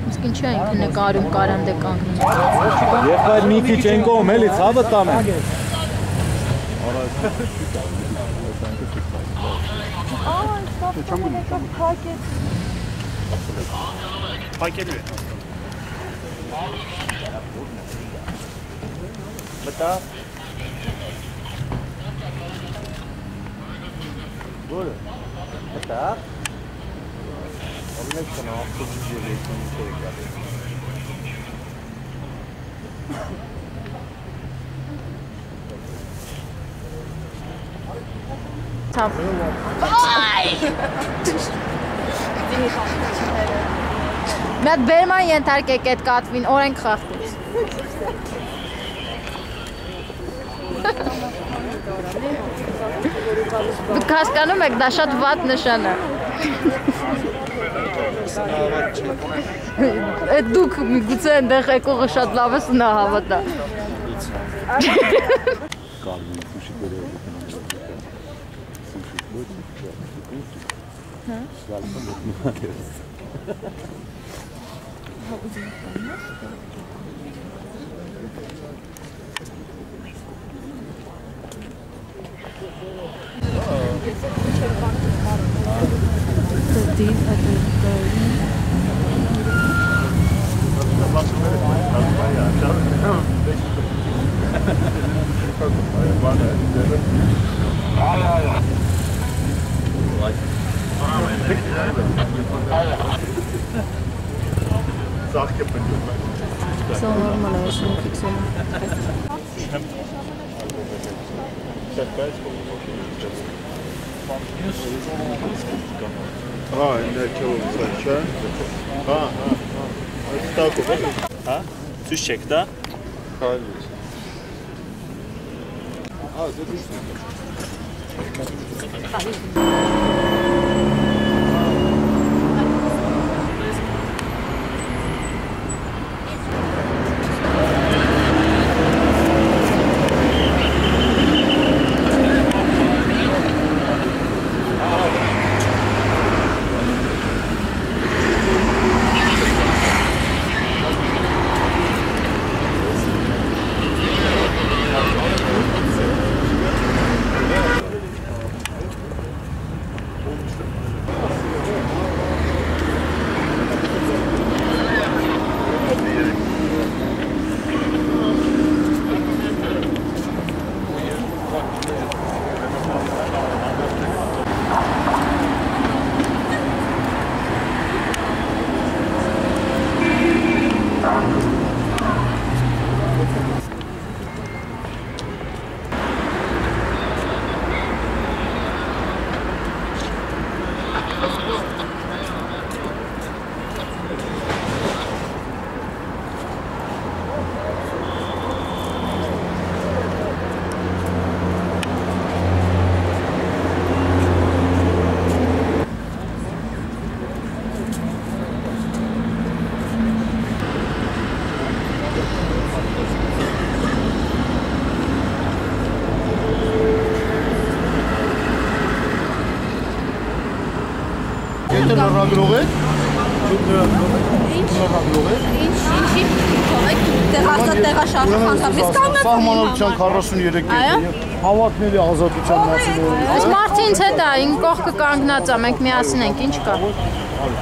Իսկ ինչի է ինքը նկարում կարանդե կանգնում։ Եվ այդ մի քիչ են կողմ, էլի ցավը տամ են։ Փակելու է։ Մտա։ Որը։ Մտա։ Ամենից քնահատված երեքին Թափ։ Մեկ բերման ենթարկեք այդ կատվին, օրենք խախտից։ Դուք հասկանում եք, դա շատ վատ նշան է։ Այդ դուք միգուցե այնտեղ եկողը շատ լավ է սնահավատա։ Все нормально, я еще не фиксирую. Цույց չեք տա։ Լրագրող եք։ Լրագրող եք։ Ինչի թողեք տեղաշարժը խնդրես կանգնած։ Սահմանադրության 43 կետը հավատների ազատության մասին։ Այս մարդը ինձ հետ է, ին կողքը կանգնած է, մենք միասին ենք, ինչ կա։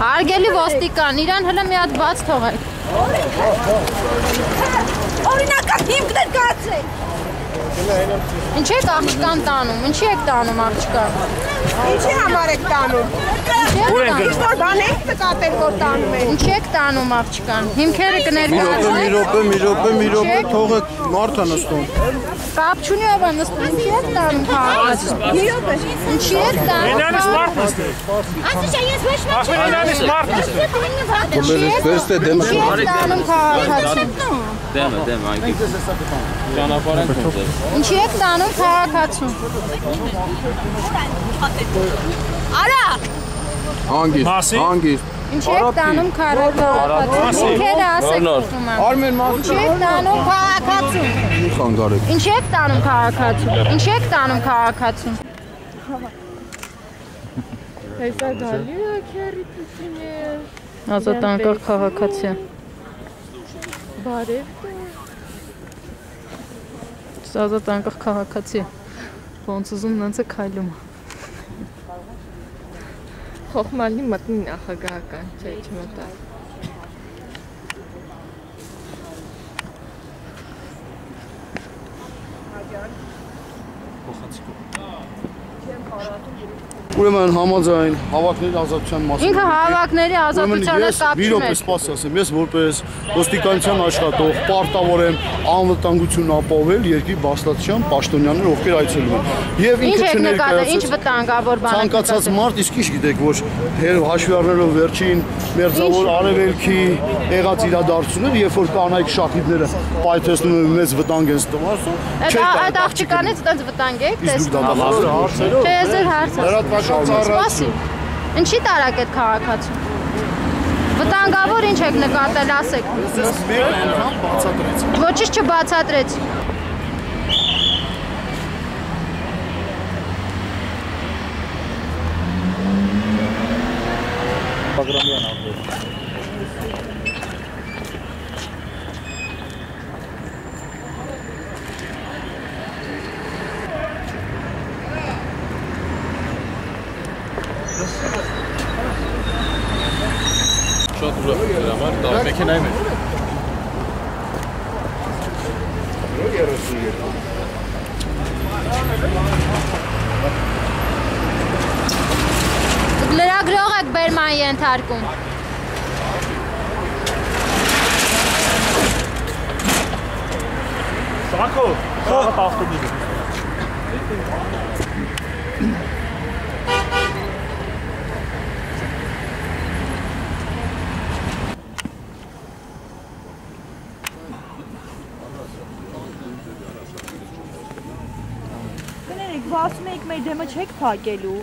Հարգելի ոստիկան, իրան հələ մի հատ բաց թողեք։ Օրինական հիմքներ կացրեք։ Ինչի եք աղջկան տանում, ինչի եք տանում աղջկան։ Ինչի համար եք տանում։ Ինչ-որ բան եք նկատել, որ տանում եք։ Ինչի եք տանում աղջկան, հիմքերը կներկայացնեք։ Մի րոպե, թողեք մարդը նստում։ Կապ չունի ով է նստում, ինչի եք տանում քաղաքացի։ Ինչի եք տանում։ Ինանից մարդ նստեք։ Ասիշա, ես ոչ ոք Ասում ինանից մարդ նստեք։ Ինչի եք տանում քաղաքացի։ Դեմ, անգի։ Ճանապարհ ենք ուզել։ Ինչի եք տանում քաղաքացուն։ Արա։ Հանգիստ։ Ինչ եք տանում քաղաքացու։ Ինքերը ասեք ուզում եմ։ Արմեն Ինչ եք տանում քաղաքացու։ Խանգարեք։ Ինչ եք տանում քաղաքացու։ Ինչ եք տանում քաղաքացու։ Հեսա գալի է քերիտություններ։ Ազատ անկախ քաղաքացի։ Բարև։ Ազատ անկախ քաղաքացի։ Ոնց ուզում նենց է քայլում։ Խոխմալի մտնի նախագահական, չէ, չմտա։ Ուրեմն համաձայն հավաքների ազատության մասին։ Ինքը հավաքների ազատությանը կապ Մի րոպե սպասի ասեմ, ես որպես ոստիկանության աշխատող պարտավոր եմ անվտանգությունն ապահովել երկրի բաստացիան պաշտոնյաներ, ովքեր այցելում են։ Եվ Ինչ ինքը եք նկատել, ինչ չներկայացրեց վտանգավոր բան եք ցանկացած մարդ, իսկ ինչ գիտեք, որ հաշվի առնելով վերջին մերձավոր արևելքի եղած իրադարձությունները, երբ որ կանայք շախիդները պայթեցնում են մեծ վտանգ են ստվարում, Այդ աղջկանից այդպես վտանգ եք իսկ դուք տեսնում։ դա հարցերով Չէ, ես էլ հարց եմ։ լրատվական ծառայություն Սպասի։ Ինչի տարակ այդ քաղաքացու։ Վտանգավոր ինչ եք նկատել, ասեք։ ես մեր անգամ բացատրեցի։ Ոչինչ չբացատրեցի։ Բագրամյան ապրել։ Շատ ուրախ եմ դրա համար, դա մեքենայի մեջ։ Լրագրող եք բերման ենթարկում։ Սակո, խաղ ավտոբուսը։ Կներեք, ասում եք մեր դեմը չեք փակելու։